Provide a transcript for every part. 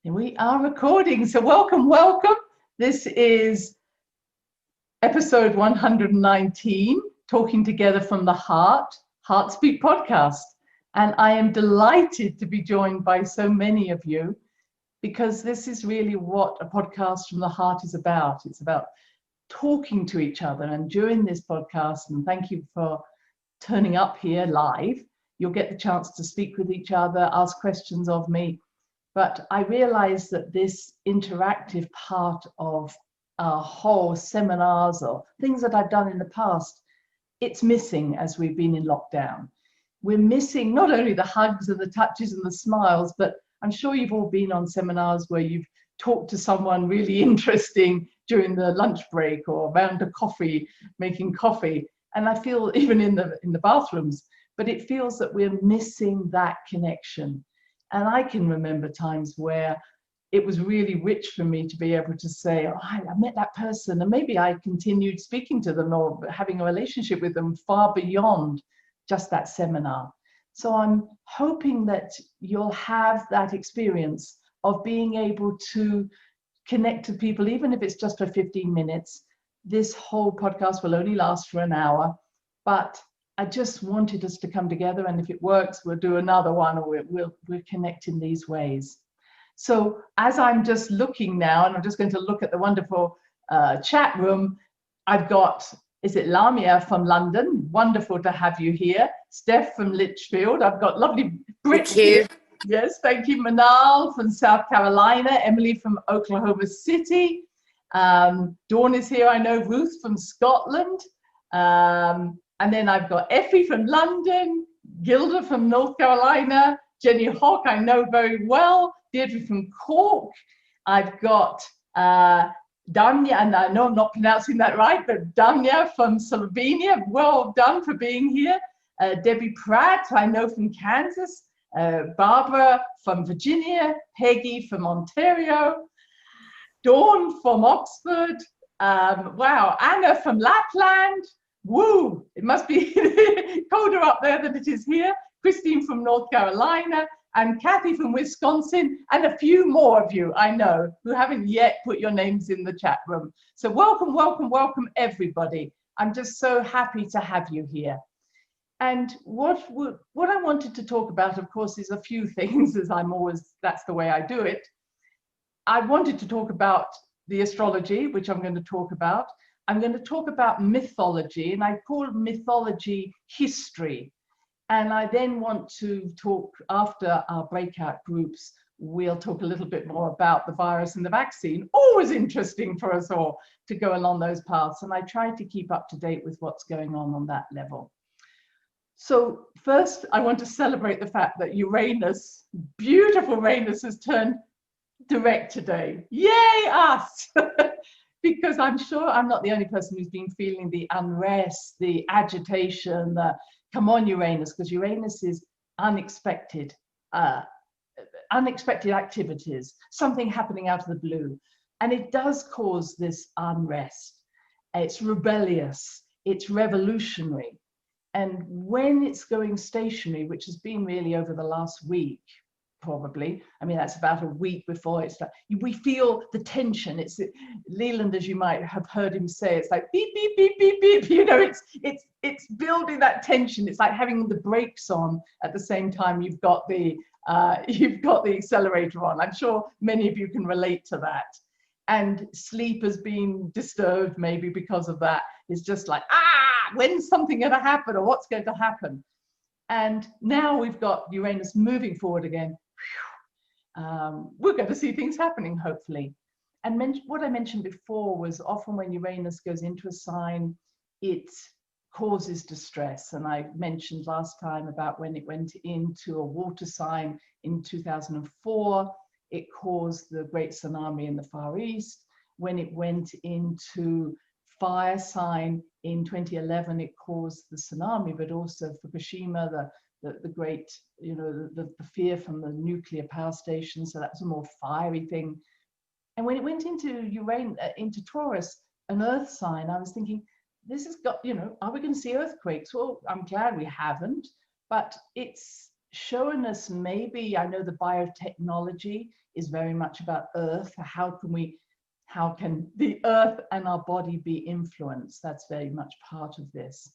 We are recording, so welcome. This is episode 119, Talking Together from the Heart Speak podcast. And I am delighted to be joined by so many of you, because this is really what a podcast from the heart is about. It's about talking to each other. And during this podcast, and thank you for turning up here live, you'll get the chance to speak with each other, ask questions of me. But I realize that this interactive part of our whole seminars or things that I've done in the past, it's missing as we've been in lockdown. We're missing not only the hugs and the touches and the smiles, but I'm sure you've all been on seminars where you've talked to someone really interesting during the lunch break or around a coffee, making coffee. And I feel even in the bathrooms, but it feels that we're missing that connection. And I can remember times where it was really rich for me to be able to say, oh, I met that person, and maybe I continued speaking to them or having a relationship with them far beyond just that seminar. So I'm hoping that you'll have that experience of being able to connect to people, even if it's just for 15 minutes. This whole podcast will only last for an hour, but I just wanted us to come together, and if it works, we'll do another one, or we'll connect in these ways. So as I'm just looking now, and I'm just going to look at the wonderful chat room, I've got, is it Lamia from London? Wonderful to have you here. Steph from Litchfield. I've got lovely Brit. Thank you. Yes, thank you. Manal from South Carolina. Emily from Oklahoma City. Dawn is here, I know. Ruth from Scotland. And then I've got Effie from London, Gilda from North Carolina, Jenny Hawk, I know very well, Deirdre from Cork. I've got Danya, and I know I'm not pronouncing that right, but Danya from Slovenia, well done for being here. Debbie Pratt, I know from Kansas. Barbara from Virginia, Peggy from Ontario, Dawn from Oxford. Wow, Anna from Lapland. Woo, it must be colder up there than it is here. Christine from North Carolina, and Kathy from Wisconsin, and a few more of you I know who haven't yet put your names in the chat room. So welcome everybody. I'm just so happy to have you here. And what I wanted to talk about, of course, is a few things, as that's the way I do it. I wanted to talk about the astrology, which I'm going to talk about. I'm going to talk about mythology, and I call mythology history. And I then want to talk, after our breakout groups, we'll talk a little bit more about the virus and the vaccine. Always interesting for us all to go along those paths. And I try to keep up to date with what's going on that level. So first, I want to celebrate the fact that Uranus, beautiful Uranus, has turned direct today. Yay, us! Because I'm sure I'm not the only person who's been feeling the unrest, the agitation, come on Uranus, because Uranus is unexpected activities, something happening out of the blue. And it does cause this unrest. It's rebellious, it's revolutionary. And when it's going stationary, which has been really over the last week, probably, I mean, that's about a week before it's like, we feel the tension. It's Leland, as you might have heard him say, it's like beep, beep, beep, beep, beep. You know, it's building that tension. It's like having the brakes on at the same time you've got the accelerator on. I'm sure many of you can relate to that. And sleep has been disturbed maybe because of that. It's just like, when's something going to happen, or what's going to happen? And now we've got Uranus moving forward again. We're going to see things happening, hopefully. And what I mentioned before was often when Uranus goes into a sign, it causes distress. And I mentioned last time about when it went into a water sign in 2004, it caused the great tsunami in the Far East. When it went into fire sign in 2011, it caused the tsunami, but also Fukushima, the great, you know, the fear from the nuclear power station. So that's a more fiery thing. And when it went into into Taurus, an earth sign, I was thinking, this has got, you know, are we going to see earthquakes? Well, I'm glad we haven't, but it's showing us maybe, I know the biotechnology is very much about Earth. How can the Earth and our body be influenced? That's very much part of this.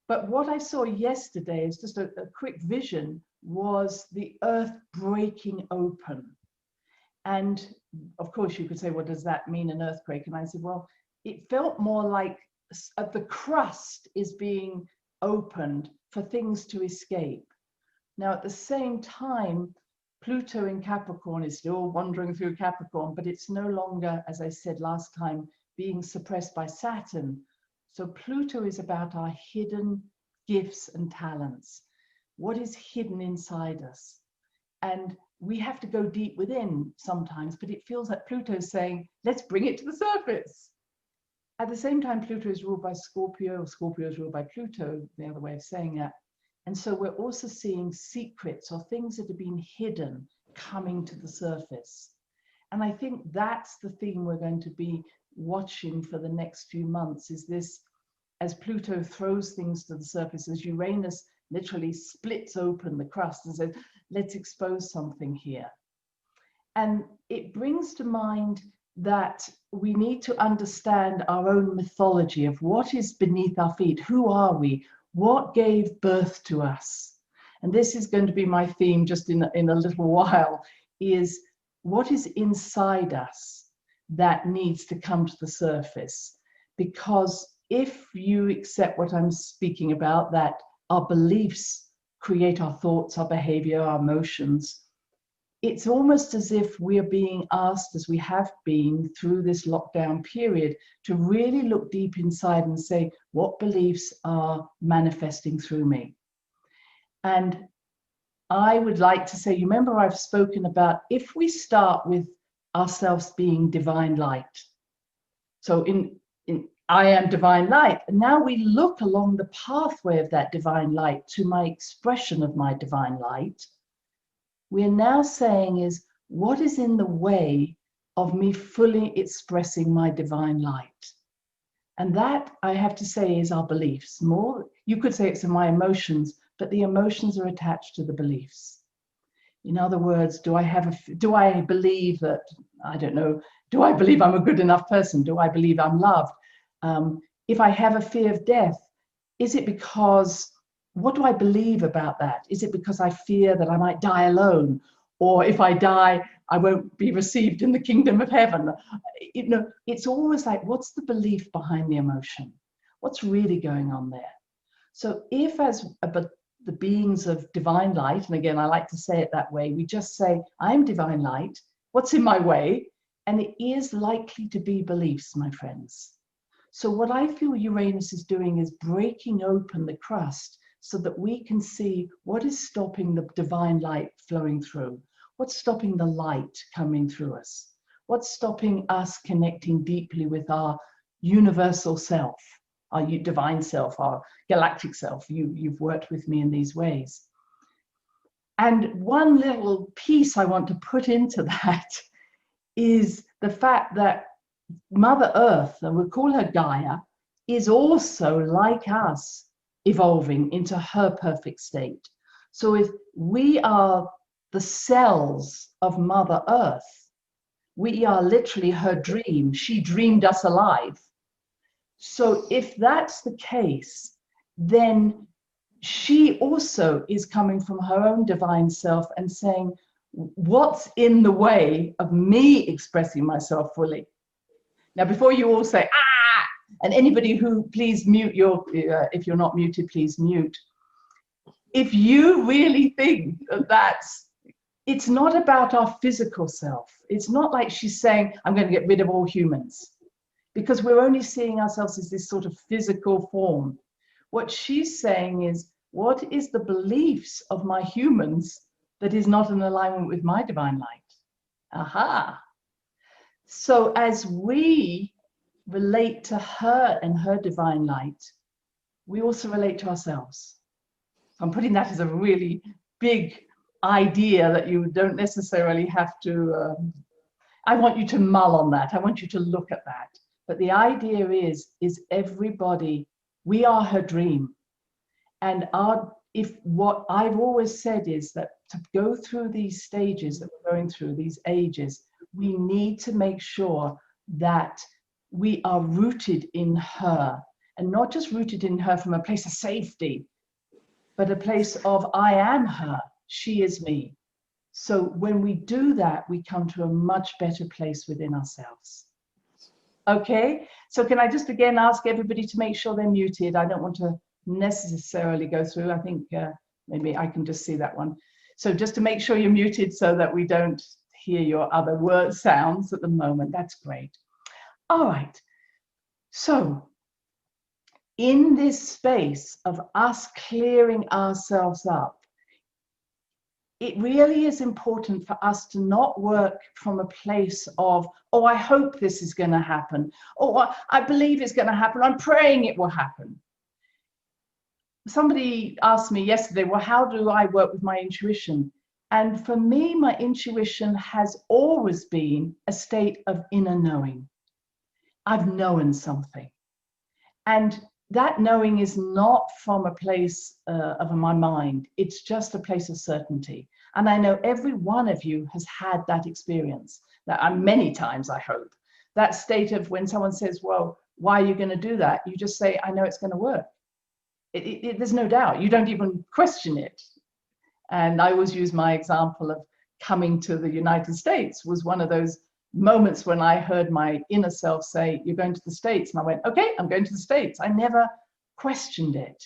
But what I saw yesterday is just a quick vision, was the Earth breaking open. And of course you could say, what does that mean, an earthquake? And I said, well, it felt more like the crust is being opened for things to escape. Now, at the same time, Pluto in Capricorn is still wandering through Capricorn, but it's no longer, as I said last time, being suppressed by Saturn. So Pluto is about our hidden gifts and talents. What is hidden inside us? And we have to go deep within sometimes, but it feels like Pluto is saying, let's bring it to the surface. At the same time, Pluto is ruled by Scorpio, or Scorpio is ruled by Pluto, the other way of saying that. And so we're also seeing secrets or things that have been hidden coming to the surface. And I think that's the theme we're going to be watching for the next few months, is this, as Pluto throws things to the surface, as Uranus literally splits open the crust and says, let's expose something here. And it brings to mind that we need to understand our own mythology of what is beneath our feet. Who are we? What gave birth to us? And this is going to be my theme just in a little while, is what is inside us that needs to come to the surface. Because if you accept what I'm speaking about, that our beliefs create our thoughts, our behavior, our emotions, it's almost as if we're being asked, as we have been through this lockdown period, to really look deep inside and say, what beliefs are manifesting through me? And I would like to say, you remember I've spoken about, if we start with ourselves being divine light. So I am divine light. And now we look along the pathway of that divine light to my expression of my divine light. We're now saying is, what is in the way of me fully expressing my divine light? And that, I have to say, is our beliefs. More, you could say it's in my emotions, but the emotions are attached to the beliefs. In other words, do I believe that, I don't know, do I believe I'm a good enough person? Do I believe I'm loved? If I have a fear of death, is it because, what do I believe about that? Is it because I fear that I might die alone? Or if I die, I won't be received in the kingdom of heaven? You know, it's always like, what's the belief behind the emotion? What's really going on there? So if, as the beings of divine light, and again, I like to say it that way, we just say, I'm divine light, what's in my way? And it is likely to be beliefs, my friends. So what I feel Uranus is doing is breaking open the crust so that we can see what is stopping the divine light flowing through, what's stopping the light coming through us, what's stopping us connecting deeply with our universal self, our divine self, our galactic self. You've worked with me in these ways. And one little piece I want to put into that is the fact that Mother Earth, and we'll call her Gaia, is also like us, evolving into her perfect state. So if we are the cells of Mother Earth, we are literally her dream. She dreamed us alive. So if that's the case, then she also is coming from her own divine self and saying, what's in the way of me expressing myself fully? Now, before you all say, ah, and anybody who, please mute your, if you're not muted, please mute. If you really think that it's not about our physical self, it's not like she's saying, I'm going to get rid of all humans, because we're only seeing ourselves as this sort of physical form. What she's saying is, what is the beliefs of my humans that is not in alignment with my divine light? Aha. So as we relate to her and her divine light, we also relate to ourselves. I'm putting that as a really big idea that you don't necessarily have to, I want you to mull on that. I want you to look at that. But the idea is everybody, we are her dream. And if what I've always said is that to go through these stages that we're going through, these ages, we need to make sure that we are rooted in her, and not just rooted in her from a place of safety, but a place of I am her, she is me. So when we do that, we come to a much better place within ourselves. Okay, so can I just again ask everybody to make sure they're muted? I don't want to necessarily go through. I think maybe I can just see that one. So just to make sure you're muted so that we don't hear your other word sounds at the moment. That's great. All right. So in this space of us clearing ourselves up, it really is important for us to not work from a place of, oh, I hope this is going to happen. Oh, I believe it's going to happen. I'm praying it will happen. Somebody asked me yesterday, well, how do I work with my intuition? And for me, my intuition has always been a state of inner knowing. I've known something. And that knowing is not from a place of my mind. It's just a place of certainty. And I know every one of you has had that experience, that many times, I hope. That state of when someone says, well, why are you going to do that? You just say, I know it's going to work. There's no doubt. You don't even question it. And I always use my example of coming to the United States was one of those moments when I heard my inner self say, you're going to the States. And I went, okay, I'm going to the States. I never questioned it,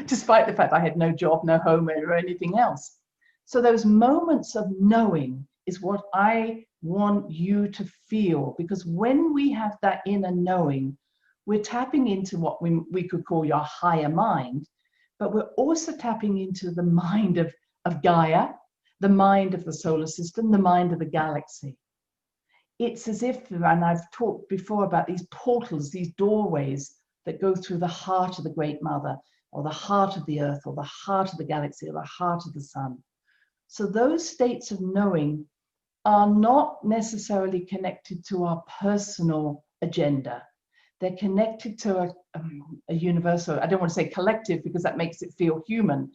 despite the fact I had no job, no home, or anything else. So those moments of knowing is what I want you to feel, because when we have that inner knowing, we're tapping into what we could call your higher mind, but we're also tapping into the mind of Gaia, the mind of the solar system, the mind of the galaxy. It's as if, and I've talked before about these portals, these doorways that go through the heart of the Great Mother, or the heart of the Earth, or the heart of the galaxy, or the heart of the Sun. So those states of knowing are not necessarily connected to our personal agenda. They're connected to a universal, I don't want to say collective because that makes it feel human.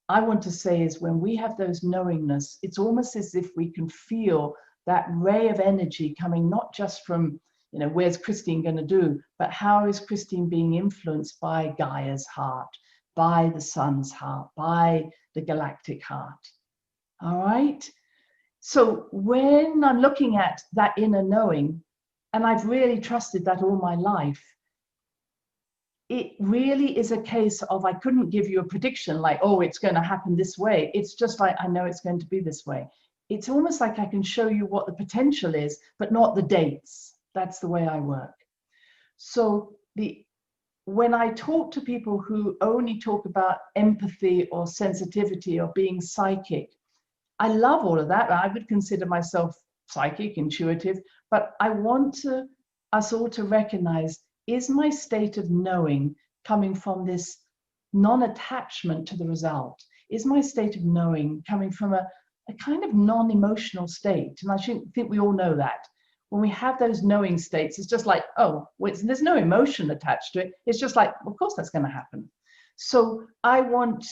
I want to say is when we have those knowingness, it's almost as if we can feel that ray of energy coming not just from, you know, where's Christine going to do, but how is Christine being influenced by Gaia's heart, by the sun's heart, by the galactic heart. All right. So when I'm looking at that inner knowing, and I've really trusted that all my life, it really is a case of, I couldn't give you a prediction like, oh, it's going to happen this way. It's just like, I know it's going to be this way. It's almost like I can show you what the potential is, but not the dates. That's the way I work. So when I talk to people who only talk about empathy or sensitivity or being psychic, I love all of that. I would consider myself psychic, intuitive, but I want us all to recognize, is my state of knowing coming from this non-attachment to the result? Is my state of knowing coming from a kind of non-emotional state? And I think we all know that. When we have those knowing states, it's just like, oh, there's no emotion attached to it. It's just like, of course that's going to happen. So I want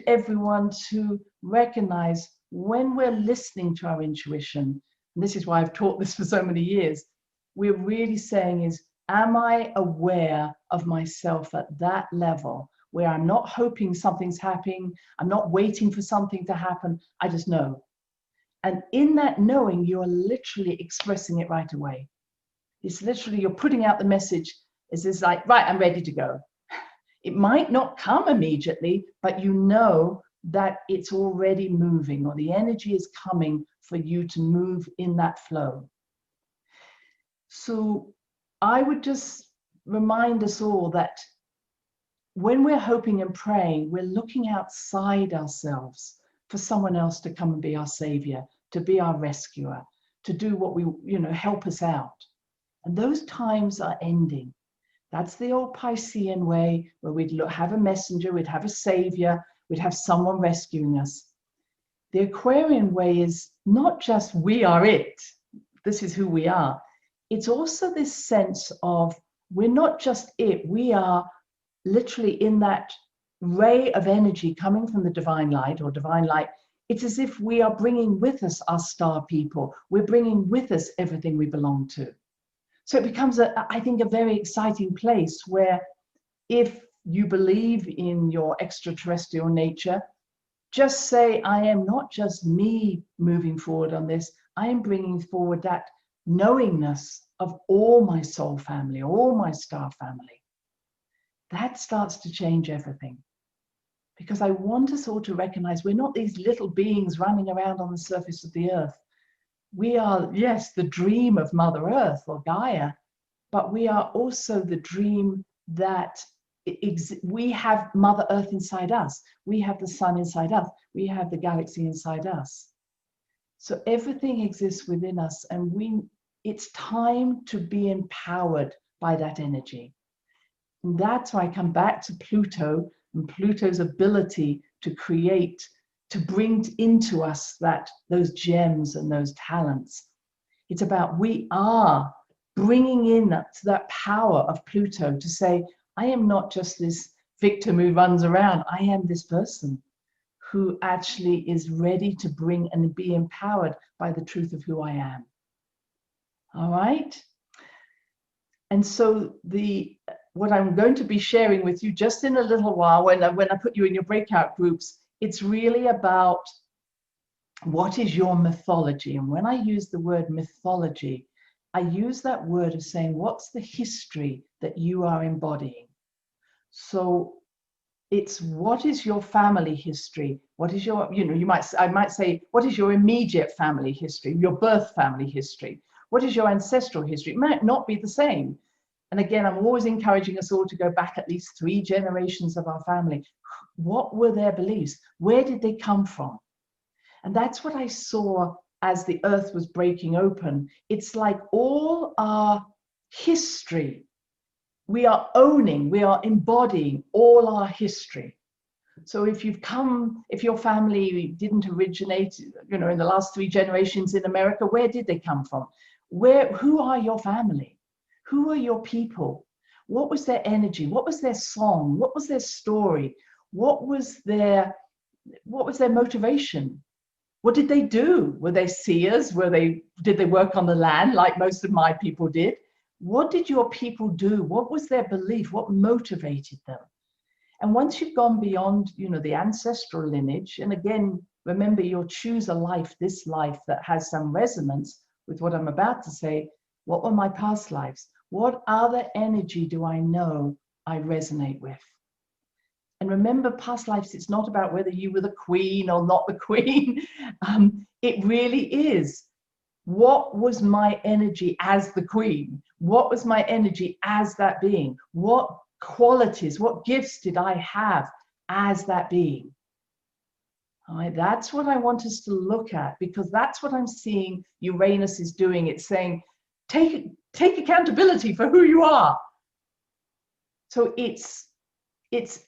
everyone to recognize when we're listening to our intuition, and this is why I've taught this for so many years, we're really saying is, am I aware of myself at that level where I'm not hoping something's happening, I'm not waiting for something to happen, I just know. And in that knowing, you're literally expressing it right away. It's literally, you're putting out the message, it's like, right, I'm ready to go. It might not come immediately, but you know that it's already moving, or the energy is coming for you to move in that flow. So I would just remind us all that when we're hoping and praying, we're looking outside ourselves for someone else to come and be our savior, to be our rescuer, to do what we, help us out. And those times are ending. That's the old Piscean way, where we'd have a messenger, we'd have a savior, we'd have someone rescuing us. The Aquarian way is not just we are it, this is who we are. It's also this sense of we're not just it, we are literally in that ray of energy coming from the divine light or divine light, it's as if we are bringing with us our star people. We're bringing with us everything we belong to. So it becomes, I think, a very exciting place where if you believe in your extraterrestrial nature, just say, I am not just me moving forward on this, I am bringing forward that knowingness of all my soul family, all my star family. That starts to change everything. Because I want us all to recognize we're not these little beings running around on the surface of the earth. We are, yes, the dream of Mother Earth or Gaia, but we are also the dream that we have Mother Earth inside us. We have the sun inside us. We have the galaxy inside us. So everything exists within us, and it's time to be empowered by that energy. And that's why I come back to Pluto and Pluto's ability to create, to bring into us those gems and those talents. It's about we are bringing in that power of Pluto to say, I am not just this victim who runs around. I am this person who actually is ready to bring and be empowered by the truth of who I am. All right? And so what I'm going to be sharing with you just in a little while, when I put you in your breakout groups, it's really about what is your mythology. And when I use the word mythology, I use that word of saying, what's the history that you are embodying? So it's what is your family history? What is your, I might say, what is your immediate family history, your birth family history? What is your ancestral history? It might not be the same. And again, I'm always encouraging us all to go back at least 3 generations of our family. What were their beliefs? Where did they come from? And that's what I saw as the earth was breaking open. It's like all our history, we are owning, we are embodying all our history. So if your family didn't originate, in the last 3 generations in America, where did they come from? Who are your family? Who are your people? What was their energy? What was their song? What was their story? What was their motivation? What did they do? Were they seers? Did they work on the land like most of my people did? What did your people do? What was their belief? What motivated them? And once you've gone beyond, the ancestral lineage, and again, remember, you'll choose a life, this life that has some resonance with what I'm about to say. What were my past lives? What other energy do I know I resonate with? And remember, past lives, it's not about whether you were the queen or not the queen. It really is. What was my energy as the queen? What was my energy as that being? What qualities, what gifts did I have as that being? All right, that's what I want us to look at, because that's what I'm seeing Uranus is doing. It's saying, take accountability for who you are. So it's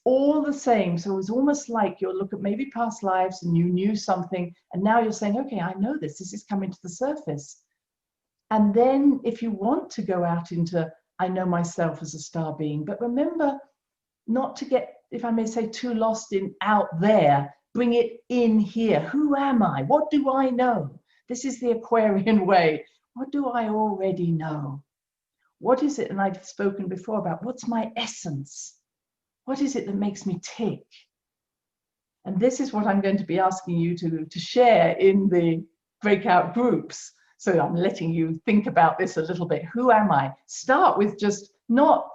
all the same. So it's almost like you'll look at maybe past lives and you knew something, and now you're saying, okay, I know this is coming to the surface. And then if you want to go out into, I know myself as a star being, but remember not to get, if I may say, too lost in out there. Bring it in here. Who am I? What do I know? This is the Aquarian way. What do I already know? What is it? And I've spoken before about what's my essence? What is it that makes me tick? And this is what I'm going to be asking you to share in the breakout groups. So I'm letting you think about this a little bit. Who am I? Start with just not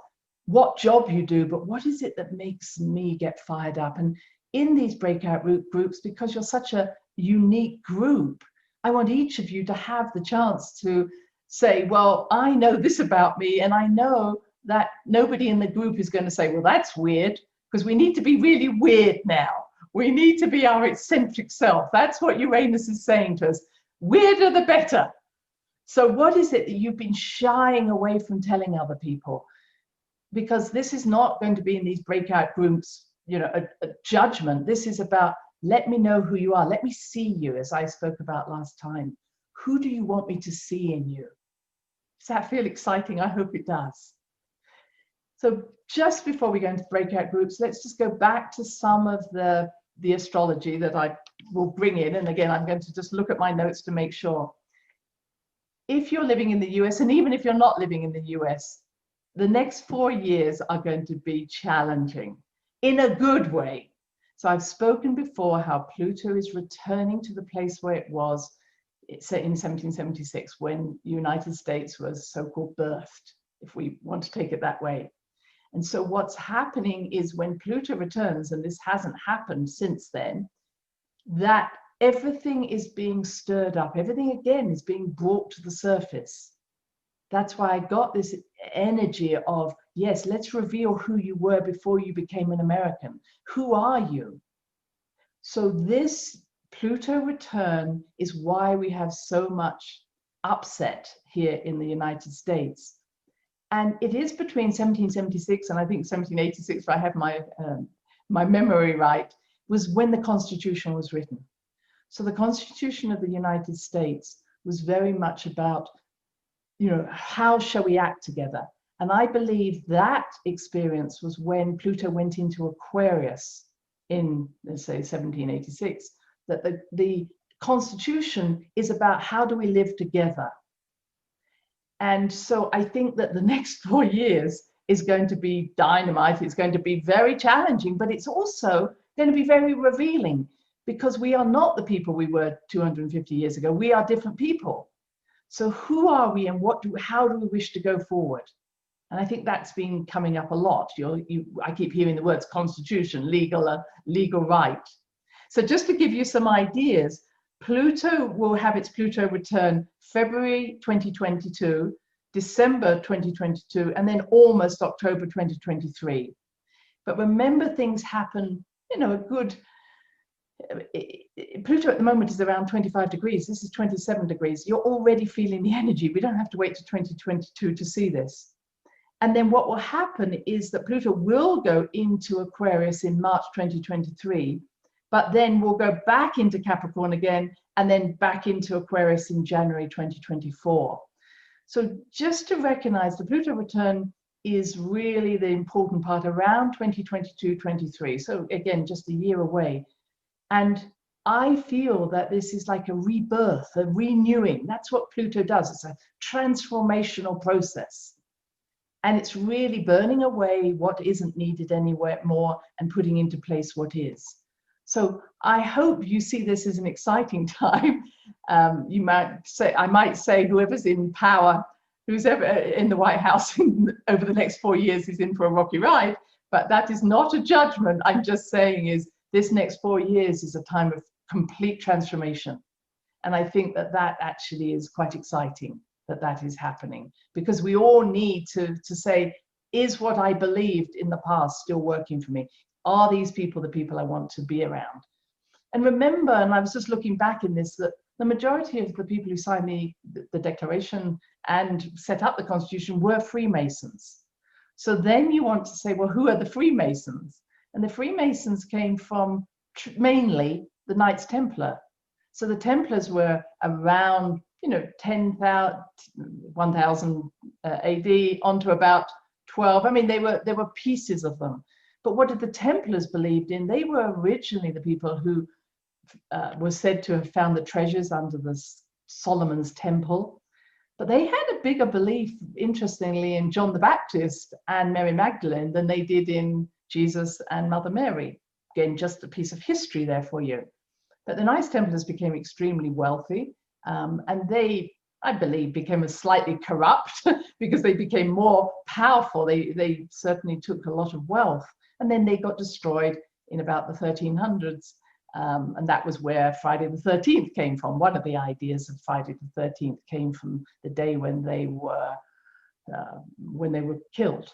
what job you do, but what is it that makes me get fired up? And in these breakout groups, because you're such a unique group, I want each of you to have the chance to say, well, I know this about me, and I know that nobody in the group is going to say, well, that's weird, because we need to be really weird now. We need to be our eccentric self. That's what Uranus is saying to us. Weirder the better. So what is it that you've been shying away from telling other people? Because this is not going to be in these breakout groups, a judgment. This is about, let me know who you are. Let me see you, as I spoke about last time. Who do you want me to see in you? Does that feel exciting? I hope it does. So just before we go into breakout groups, let's just go back to some of the astrology that I will bring in. And again, I'm going to just look at my notes to make sure. If you're living in the US, and even if you're not living in the US, the next 4 years are going to be challenging in a good way. So I've spoken before how Pluto is returning to the place where it was in 1776, when the United States was so-called birthed, if we want to take it that way. And so what's happening is when Pluto returns, and this hasn't happened since then, that everything is being stirred up. Everything again is being brought to the surface. That's why I got this energy of, yes, let's reveal who you were before you became an American. Who are you? So this Pluto return is why we have so much upset here in the United States. And it is between 1776 and I think 1786, if I have my memory right, was when the Constitution was written. So the Constitution of the United States was very much about, how shall we act together? And I believe that experience was when Pluto went into Aquarius in, let's say, 1786, that the Constitution is about how do we live together. And so I think that the next 4 years is going to be dynamite. It's going to be very challenging, but it's also going to be very revealing, because we are not the people we were 250 years ago. We are different people. So who are we, and how do we wish to go forward? And I think that's been coming up a lot. I keep hearing the words constitution, legal right. So just to give you some ideas, Pluto will have its Pluto return February 2022, December 2022, and then almost October 2023. But remember, things happen, Pluto at the moment is around 25 degrees. This is 27 degrees. You're already feeling the energy. We don't have to wait to 2022 to see this. And then what will happen is that Pluto will go into Aquarius in March 2023, but then we'll go back into Capricorn again, and then back into Aquarius in January 2024. So just to recognize the Pluto return is really the important part around 2022-23. So again, just a year away. And I feel that this is like a rebirth, a renewing. That's what Pluto does. It's a transformational process. And it's really burning away what isn't needed anywhere more and putting into place what is. So I hope you see this as an exciting time. I might say whoever's in power, who's ever in the White House over the next 4 years is in for a rocky ride, but that is not a judgment. I'm just saying is this next 4 years is a time of complete transformation. And I think that actually is quite exciting that is happening, because we all need to say, is what I believed in the past still working for me? Are these people the people I want to be around? And remember, and I was just looking back in this, that the majority of the people who signed the Declaration and set up the Constitution were Freemasons. So then you want to say, well, who are the Freemasons? And the Freemasons came from mainly the Knights Templar. So the Templars were around 10,000 AD onto about 12. I mean, there were pieces of them. But what did the Templars believed in? They were originally the people who were said to have found the treasures under the Solomon's Temple. But they had a bigger belief, interestingly, in John the Baptist and Mary Magdalene than they did in Jesus and Mother Mary. Again, just a piece of history there for you. But the Knights Templars became extremely wealthy, and they, I believe, became slightly corrupt because they became more powerful. They certainly took a lot of wealth, and then they got destroyed in about the 1300s. And that was where Friday the 13th came from. One of the ideas of Friday the 13th came from the day when they were killed.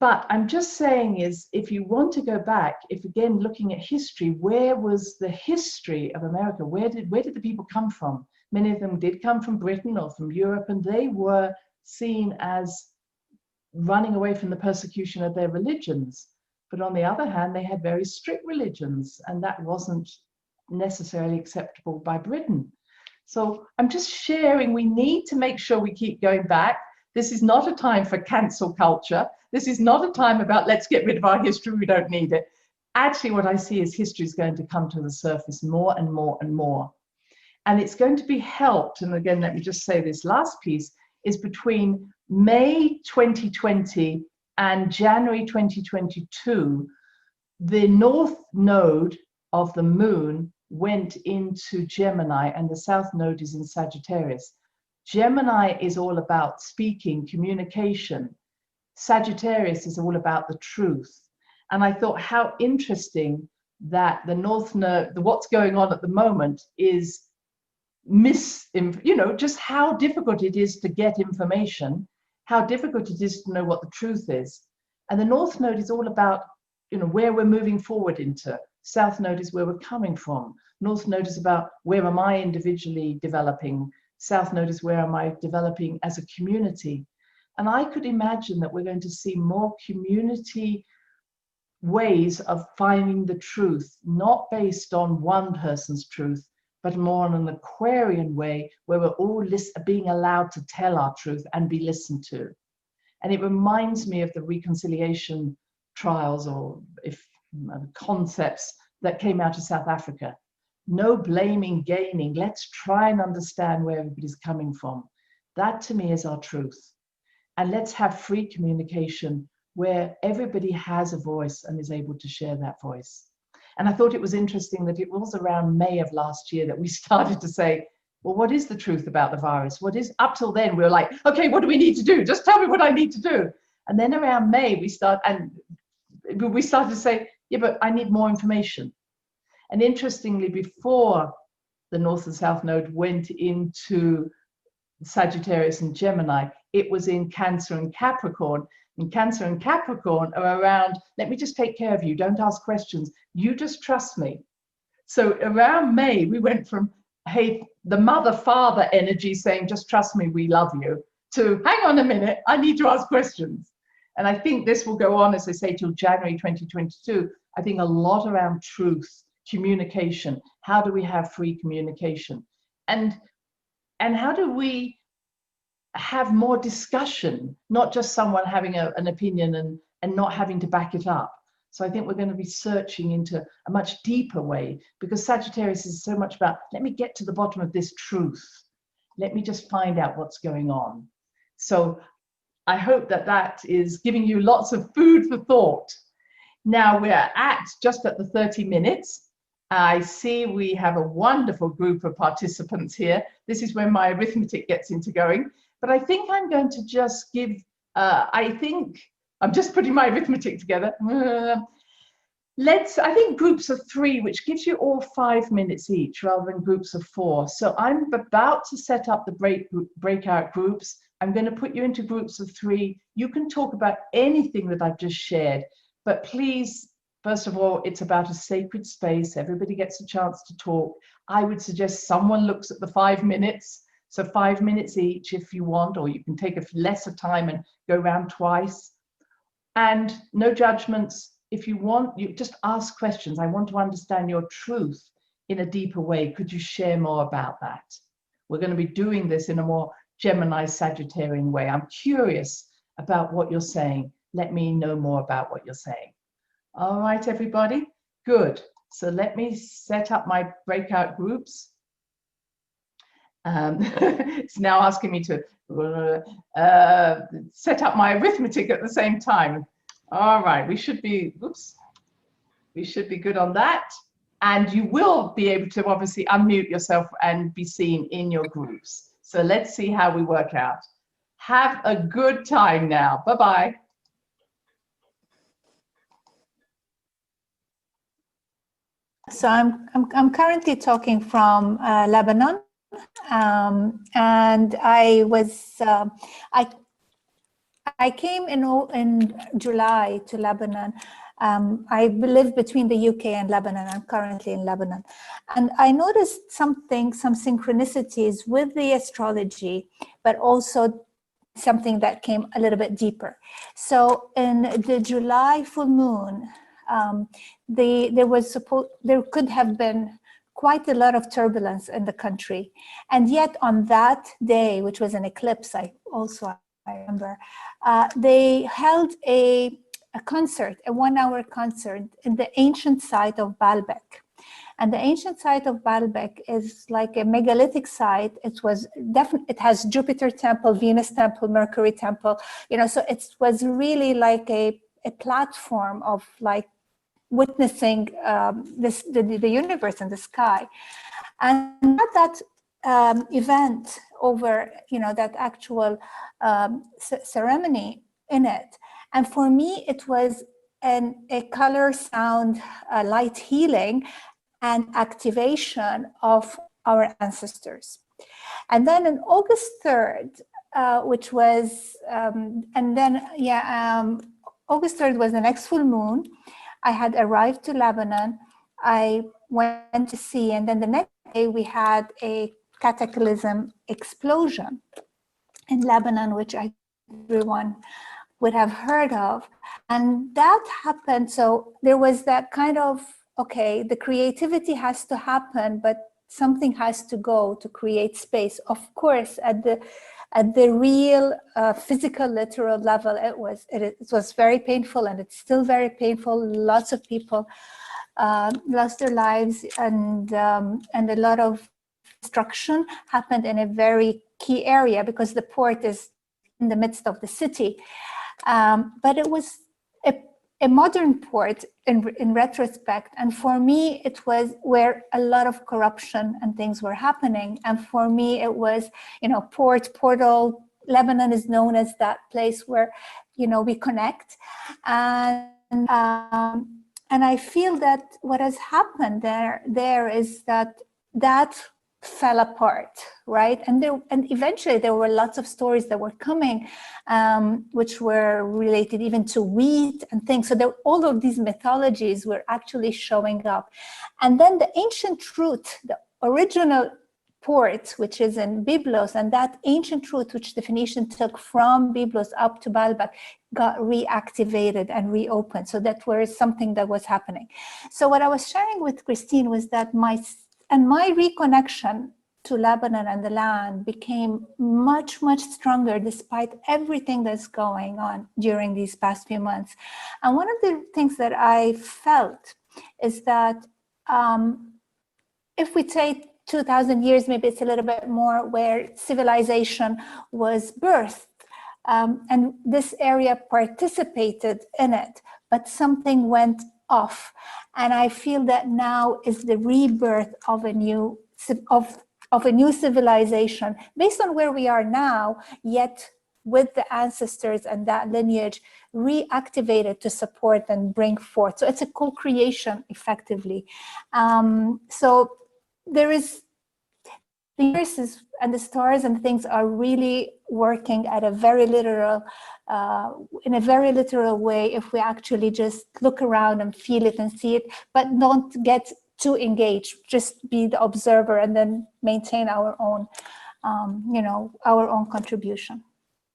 But I'm just saying is, if you want to go back, if again looking at history, where was the history of America? Where did the people come from? Many of them did come from Britain or from Europe, and they were seen as running away from the persecution of their religions. But on the other hand, they had very strict religions, and that wasn't necessarily acceptable by Britain. So I'm just sharing, we need to make sure we keep going back. This is not a time for cancel culture. This is not a time about let's get rid of our history, we don't need it. Actually, what I see is history is going to come to the surface more and more and more. And it's going to be helped, and again, let me just say this last piece, is between May 2020 and January 2022, the north node of the moon went into Gemini and the south node is in Sagittarius. Gemini is all about speaking, communication. Sagittarius is all about the truth. And I thought how interesting that the north node, what's going on at the moment is just how difficult it is to get information, how difficult it is to know what the truth is. And the north node is all about, where we're moving forward into. South node is where we're coming from. North node is about where am I individually developing. South node is where am I developing as a community. And I could imagine that we're going to see more community ways of finding the truth, not based on one person's truth, but more on an Aquarian way where we're all being allowed to tell our truth and be listened to. And it reminds me of the reconciliation trials or concepts that came out of South Africa. No blaming, gaining. Let's try and understand where everybody's coming from. That to me is our truth. And let's have free communication where everybody has a voice and is able to share that voice. And I thought it was interesting that it was around May of last year that we started to say, well, what is the truth about the virus? Up till then, we were like, okay, what do we need to do? Just tell me what I need to do. And then around May, we started to say, yeah, but I need more information. And interestingly, before the North and South node went into Sagittarius and Gemini, it was in Cancer and Capricorn. And Cancer and Capricorn are around, let me just take care of you, don't ask questions, you just trust me. So around May, we went from, hey, the mother-father energy saying, just trust me, we love you, to, hang on a minute, I need to ask questions. And I think this will go on, as I say, till January 2022. I think a lot around truth, communication. How do we have free communication? And how do we have more discussion, not just someone having an opinion and not having to back it up? So I think we're going to be searching into a much deeper way, because Sagittarius is so much about, let me get to the bottom of this truth. Let me just find out what's going on. So I hope that is giving you lots of food for thought. Now we're just at the 30 minutes. I see we have a wonderful group of participants here. This is when my arithmetic gets into going. But I think I'm going to just give, I'm just putting my arithmetic together. I think groups of 3, which gives you all 5 minutes each rather than groups of 4. So I'm about to set up the breakout groups. I'm going to put you into groups of 3. You can talk about anything that I've just shared, but please, first of all, it's about a sacred space. Everybody gets a chance to talk. I would suggest someone looks at the 5 minutes. So 5 minutes each if you want, or you can take a lesser time and go around twice. And no judgments. If you want, you just ask questions. I want to understand your truth in a deeper way. Could you share more about that? We're going to be doing this in a more Gemini Sagittarian way. I'm curious about what you're saying. Let me know more about what you're saying. All right, everybody. Good. So let me set up my breakout groups. It's now asking me to set up my arithmetic at the same time. All right, we should be good on that. And you will be able to obviously unmute yourself and be seen in your groups. So let's see how we work out. Have a good time now. Bye-bye. So I'm currently talking from Lebanon. And I came in July to Lebanon. I live between the UK and Lebanon. I'm currently in Lebanon. And I noticed some synchronicities with the astrology, but also something that came a little bit deeper. So in the July full moon, there could have been quite a lot of turbulence in the country. And yet on that day, which was an eclipse, I also I remember, they held a concert, a 1-hour concert in the ancient site of Baalbek. And the ancient site of Baalbek is like a megalithic site. It has Jupiter temple, Venus temple, Mercury temple, so it was really like a platform of like witnessing the universe and the sky. And that event over, that actual ceremony in it. And for me, it was a color, sound, light healing and activation of our ancestors. And then on August 3rd, which was, August 3rd was the next full moon. I had arrived to Lebanon. I went to see, and then the next day we had a cataclysm explosion in Lebanon, which everyone would have heard of. And that happened. So there was that kind of, okay, the creativity has to happen, but something has to go to create space. Of course, at the real physical, literal level, it was very painful, and it's still very painful. Lots of people lost their lives, and a lot of destruction happened in a very key area because the port is in the midst of the city. But it was a modern port in retrospect. And for me, it was where a lot of corruption and things were happening. And for me, it was, portal. Lebanon is known as that place where, we connect. And I feel that what has happened there is that fell apart, right? And eventually there were lots of stories that were coming, which were related even to wheat and things. So all of these mythologies were actually showing up. And then the ancient truth, the original port, which is in Byblos, and that ancient truth, which the Phoenician took from Byblos up to Baalbek, got reactivated and reopened. So that was something that was happening. So what I was sharing with Christine was that my reconnection to Lebanon and the land became much, much stronger despite everything that's going on during these past few months. And one of the things that I felt is that if we take 2,000 years, maybe it's a little bit more, where civilization was birthed, and this area participated in it, but something went off. And I feel that now is the rebirth of a new civilization based on where we are now, yet with the ancestors and that lineage reactivated to support and bring forth. So it's a co-creation effectively. So there is, the universe and the stars and things are really working at a very literal, in a very literal way, if we actually just look around and feel it and see it, but don't get too engaged, just be the observer and then maintain our own, our own contribution.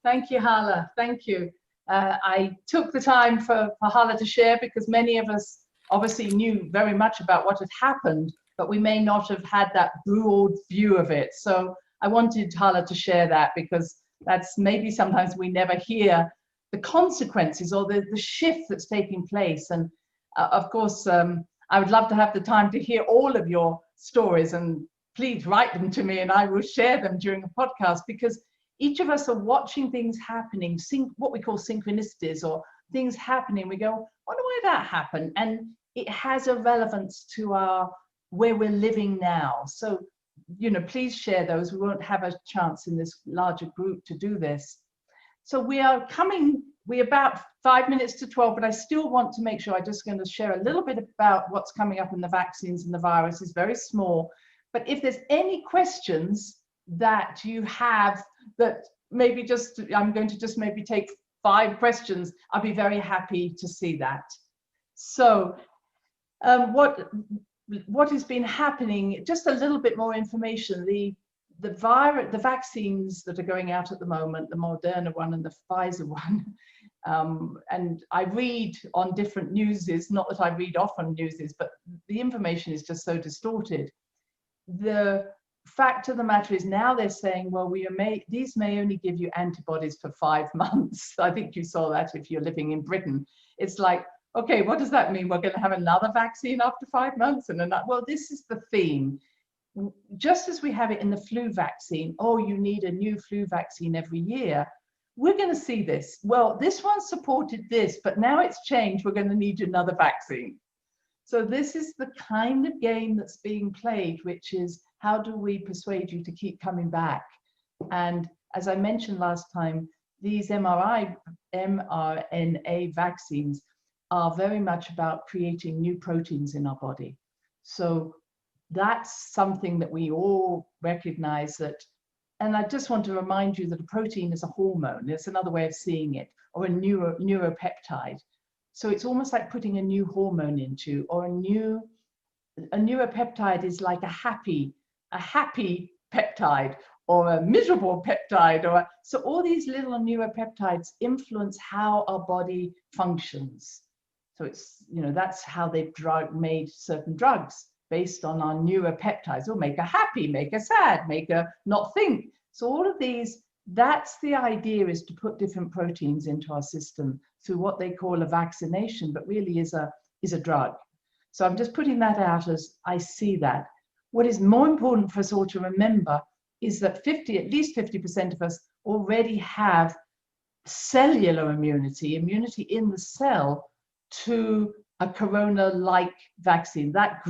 Thank you, Hala. Thank you. I took the time for Hala to share because many of us obviously knew very much about what had happened, but we may not have had that broad view of it. So I wanted Hala to share that because that's maybe sometimes we never hear the consequences or the shift that's taking place. And of course, I would love to have the time to hear all of your stories, and please write them to me and I will share them during the podcast, because each of us are watching things happening, what we call synchronicities, or things happening. We go, I wonder why that happened. And it has a relevance to where we're living now. So, please share those. We won't have a chance in this larger group to do this. So we're about 5 minutes to 12, but I still want to make sure I'm just going to share a little bit about what's coming up in the vaccines and the virus. Is very small. But if there's any questions that you have that maybe I'm going to just maybe take 5 questions, I'll be very happy to see that. So what has been happening, just a little bit more information. The vaccines that are going out at the moment, the Moderna one and the Pfizer one, and I read on different newses, not that I read often newses, but the information is just so distorted. The fact of the matter is now they're saying, well, these may only give you antibodies for 5 months. I think you saw that if you're living in Britain. It's like, okay, what does that mean? We're going to have another vaccine after 5 months and another. Well, this is the theme. Just as we have it in the flu vaccine, oh, you need a new flu vaccine every year. We're going to see this. Well, this one supported this, but now it's changed. We're going to need another vaccine. So this is the kind of game that's being played, which is how do we persuade you to keep coming back? And as I mentioned last time, these mRNA vaccines are very much about creating new proteins in our body. So that's something that we all recognize that. And I just want to remind you that a protein is a hormone. It's another way of seeing it, or a neuropeptide. So it's almost like putting a new hormone into, or a neuropeptide is like a happy peptide, or a miserable peptide, so all these little neuropeptides influence how our body functions. So it's, that's how they've made certain drugs based on our neuropeptides. Or make a happy, make a sad, make a not think. So all of these, that's the idea, is to put different proteins into our system through what they call a vaccination, but really is a drug. So I'm just putting that out as I see that. What is more important for us all to remember is that at least 50% of us already have cellular immunity in the cell to a corona-like vaccine, that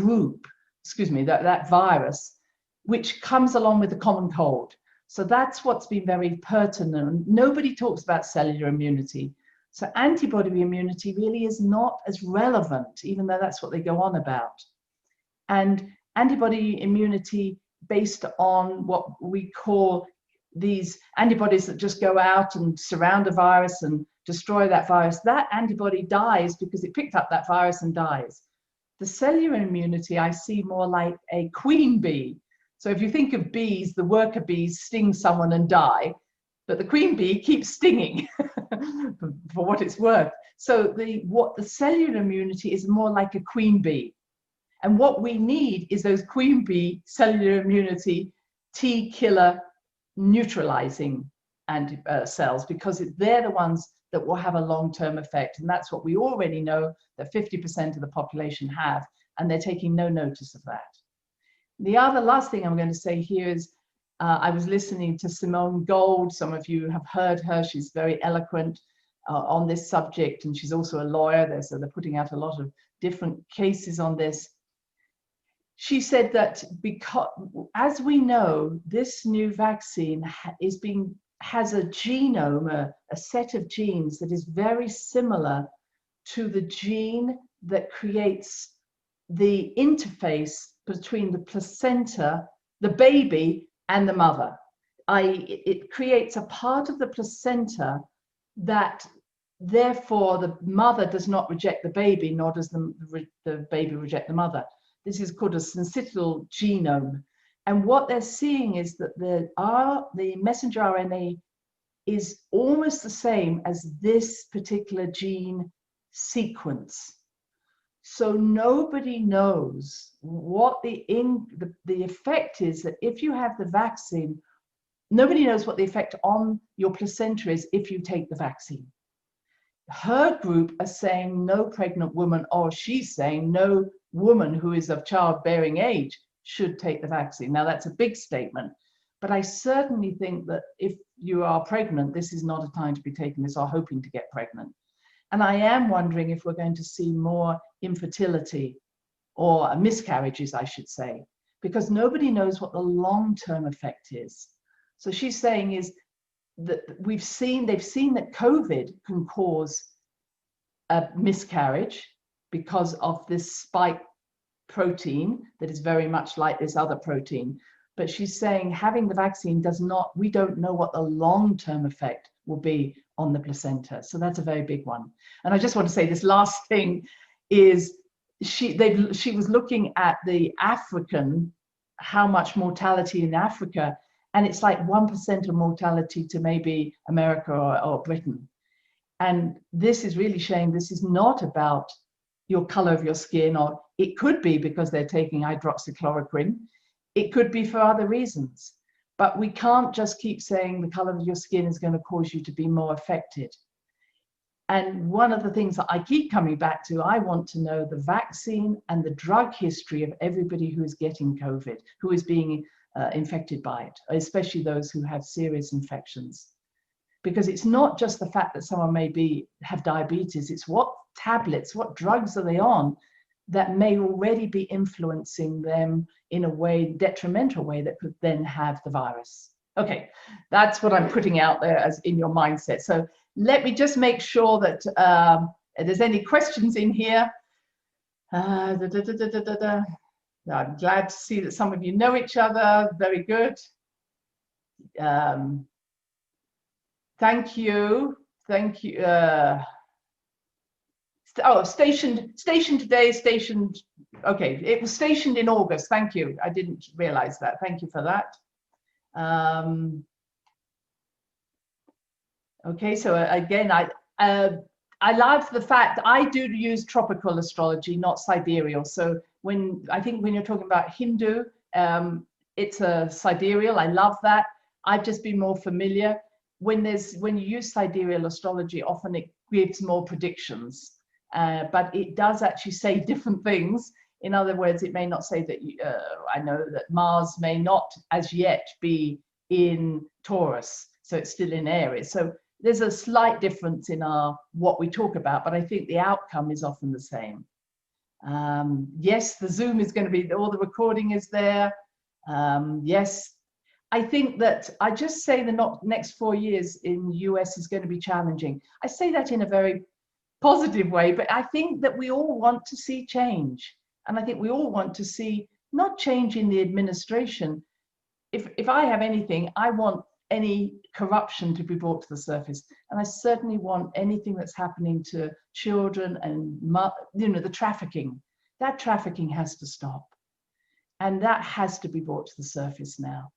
virus, which comes along with the common cold. So that's what's been very pertinent. Nobody talks about cellular immunity. So antibody immunity really is not as relevant, even though that's what they go on about. And antibody immunity based on what we call these antibodies that just go out and surround a virus and destroy that virus, that antibody dies because it picked up that virus and dies. The cellular immunity I see more like a queen bee. So if you think of bees, the worker bees sting someone and die, but the queen bee keeps stinging for what it's worth. So the cellular immunity is more like a queen bee. And what we need is those queen bee cellular immunity T killer neutralizing cells, because they're the ones that will have a long-term effect. And that's what we already know that 50% of the population have, and they're taking no notice of that. The last thing I'm going to say here is, I was listening to Simone Gold. Some of you have heard her. She's very eloquent on this subject, and she's also a lawyer. So they're putting out a lot of different cases on this. She said that because, as we know, this new vaccine has a genome, a set of genes that is very similar to the gene that creates the interface between the placenta, the baby, and the mother. It creates a part of the placenta that, therefore, the mother does not reject the baby, nor does the baby reject the mother. This is called a syncytial genome. And what they're seeing is that the messenger RNA is almost the same as this particular gene sequence. So nobody knows what the effect is, that if you have the vaccine, nobody knows what the effect on your placenta is if you take the vaccine. Her group are saying no pregnant woman, or she's saying no woman who is of childbearing age should take the vaccine. Now that's a big statement, but I certainly think that if you are pregnant, this is not a time to be taking this or hoping to get pregnant. And I am wondering if we're going to see more infertility, or miscarriages, I should say, because nobody knows what the long-term effect is. So she's saying is that they've seen that COVID can cause a miscarriage because of this spike protein that is very much like this other protein. But she's saying having the vaccine we don't know what the long-term effect will be on the placenta. So that's a very big one. And I just want to say this last thing is she was looking at the African, how much mortality in Africa, and it's like 1% of mortality to maybe America or Britain. And this is really showing this is not about your color of your skin, or it could be because they're taking hydroxychloroquine. It could be for other reasons, but we can't just keep saying the color of your skin is going to cause you to be more affected. And one of the things that I keep coming back to, I want to know the vaccine and the drug history of everybody who is getting COVID, who is being infected by it, especially those who have serious infections. Because it's not just the fact that someone may have diabetes, it's what tablets, what drugs are they on that may already be influencing them in a way, detrimental way, that could then have the virus. Okay, that's what I'm putting out there as in your mindset. So let me just make sure that if there's any questions in here. I'm glad to see that some of you know each other. Very good. Thank you. Thank you. Oh, stationed today, stationed. Okay, it was stationed in August. Thank you. I didn't realize that. Thank you for that. Okay, so again, I love the fact I do use tropical astrology, not sidereal. So I think when you're talking about Hindu, it's a sidereal. I love that. I've just been more familiar. When you use sidereal astrology, often it gives more predictions, but it does actually say different things. In other words, it may not say that I know that Mars may not as yet be in Taurus, so it's still in Aries. So there's a slight difference in what we talk about, but I think the outcome is often the same. Yes, the Zoom is going to be, all the recording is there. Yes, I think that I just say the next 4 years in the US is going to be challenging. I say that in a very positive way, but I think that we all want to see change. And I think we all want to see not change in the administration. If I have anything, I want any corruption to be brought to the surface. And I certainly want anything that's happening to children and, the trafficking. That trafficking has to stop. And that has to be brought to the surface now.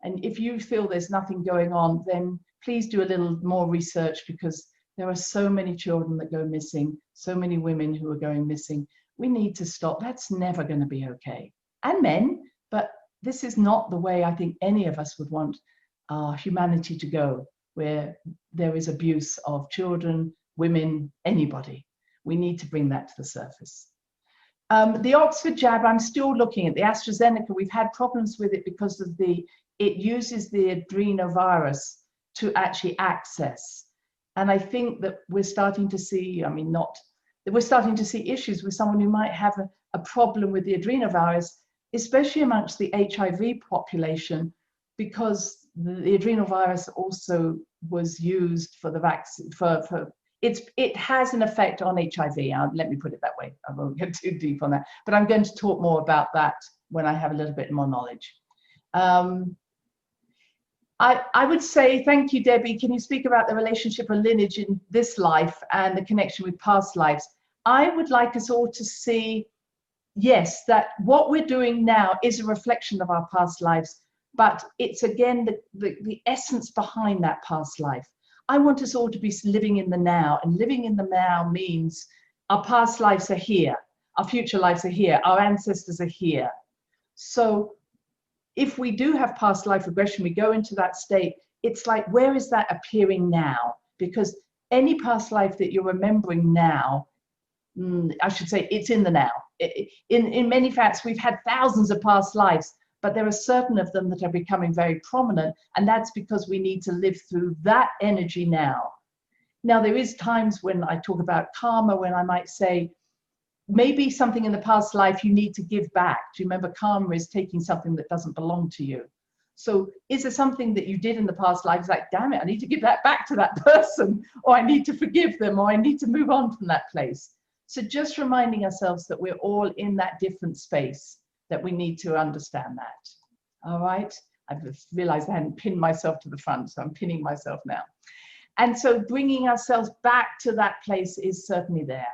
And if you feel there's nothing going on, then please do a little more research, because there are so many children that go missing, so many women who are going missing. We need to stop. That's never going to be okay. And men, but this is not the way I think any of us would want our humanity to go, where there is abuse of children, women, anybody. We need to bring that to the surface. The Oxford jab, I'm still looking at. The AstraZeneca, we've had problems with it because of it uses the adenovirus to actually access. And I think that we're starting to see, we're starting to see issues with someone who might have a problem with the adenovirus, especially amongst the HIV population, because the adenovirus also was used for the vaccine, it has an effect on HIV. Let me put it that way. I won't get too deep on that, but I'm going to talk more about that when I have a little bit more knowledge. I would say, thank you, Debbie. Can you speak about the relationship of lineage in this life and the connection with past lives? I would like us all to see, yes, that what we're doing now is a reflection of our past lives, but it's again the essence behind that past life. I want us all to be living in the now, and living in the now means our past lives are here, our future lives are here, our ancestors are here. So if we do have past life regression, we go into that state, it's like, where is that appearing now? Because any past life that you're remembering now, I should say, it's in the now. In many facts, we've had thousands of past lives, but there are certain of them that are becoming very prominent, and that's because we need to live through that energy now. Now, there is times when I talk about karma, when I might say, maybe something in the past life you need to give back. Do you remember karma is taking something that doesn't belong to you? So is there something that you did in the past life? It's like, damn it, I need to give that back to that person, or I need to forgive them, or I need to move on from that place. So just reminding ourselves that we're all in that different space, that we need to understand that. All right, I've realized I hadn't pinned myself to the front, so I'm pinning myself now. And so bringing ourselves back to that place is certainly there.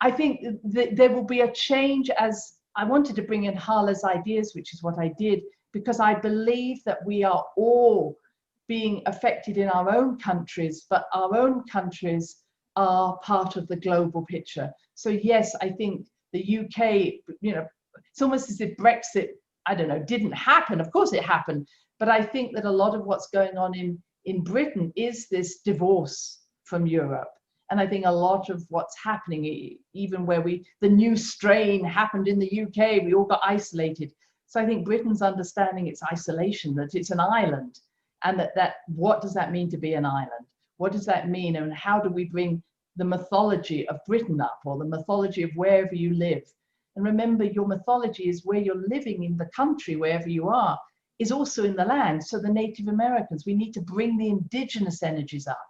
I think that there will be a change, as I wanted to bring in Hala's ideas, which is what I did, because I believe that we are all being affected in our own countries, but our own countries are part of the global picture. So yes, I think the UK, it's almost as if Brexit, I don't know, didn't happen. Of course it happened. But I think that a lot of what's going on in Britain is this divorce from Europe. And I think a lot of what's happening, even where the new strain happened in the UK, we all got isolated. So I think Britain's understanding its isolation, that it's an island, and that what does that mean to be an island? What does that mean? And how do we bring the mythology of Britain up, or the mythology of wherever you live? And remember, your mythology is where you're living in the country, wherever you are, is also in the land. So the Native Americans, we need to bring the indigenous energies up.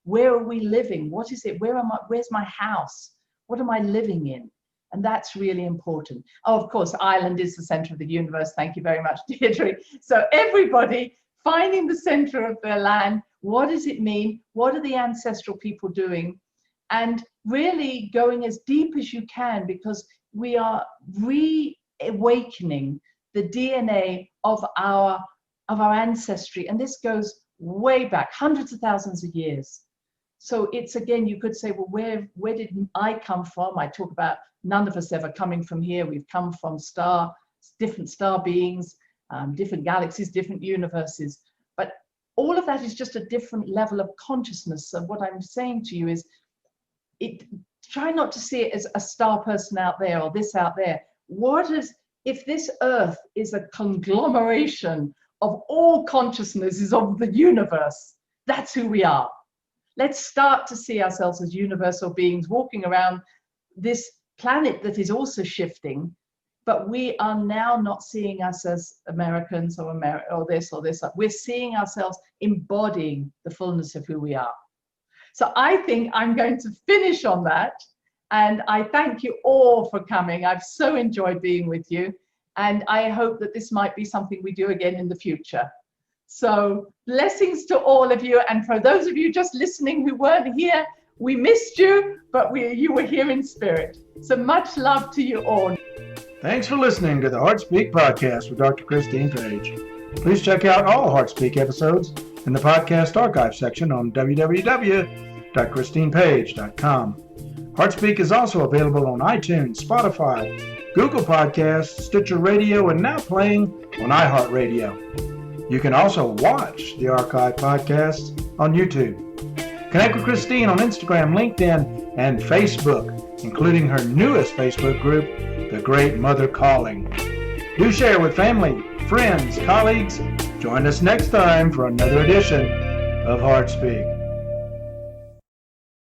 Where are we living? What is it? Where's my house? What am I living in? And that's really important. Oh, of course, Ireland is the center of the universe. Thank you very much, Deirdre. So everybody finding the center of their land. What does it mean? What are the ancestral people doing? And really going as deep as you can, because we are reawakening the DNA of our ancestry. And this goes way back, hundreds of thousands of years. So it's, again, you could say, well, where did I come from? I talk about none of us ever coming from here. We've come from different star beings, different galaxies, different universes. But all of that is just a different level of consciousness. So what I'm saying to you is, try not to see it as a star person out there or this out there. If this earth is a conglomeration of all consciousnesses of the universe, that's who we are. Let's start to see ourselves as universal beings walking around this planet that is also shifting, but we are now not seeing us as Americans or this or this. We're seeing ourselves embodying the fullness of who we are. So I think I'm going to finish on that. And I thank you all for coming. I've so enjoyed being with you. And I hope that this might be something we do again in the future. So blessings to all of you. And for those of you just listening who weren't here, we missed you, but you were here in spirit. So much love to you all. Thanks for listening to the HeartSpeak podcast with Dr. Christine Page. Please check out all HeartSpeak episodes in the podcast archive section on www.christinepage.com. HeartSpeak is also available on iTunes, Spotify, Google Podcasts, Stitcher Radio, and now playing on iHeart Radio. You can also watch the archive podcasts on YouTube. Connect with Christine on Instagram, LinkedIn, and Facebook, including her newest Facebook group, The Great Mother Calling. Do share with family, friends, colleagues. Join us next time for another edition of HeartSpeak.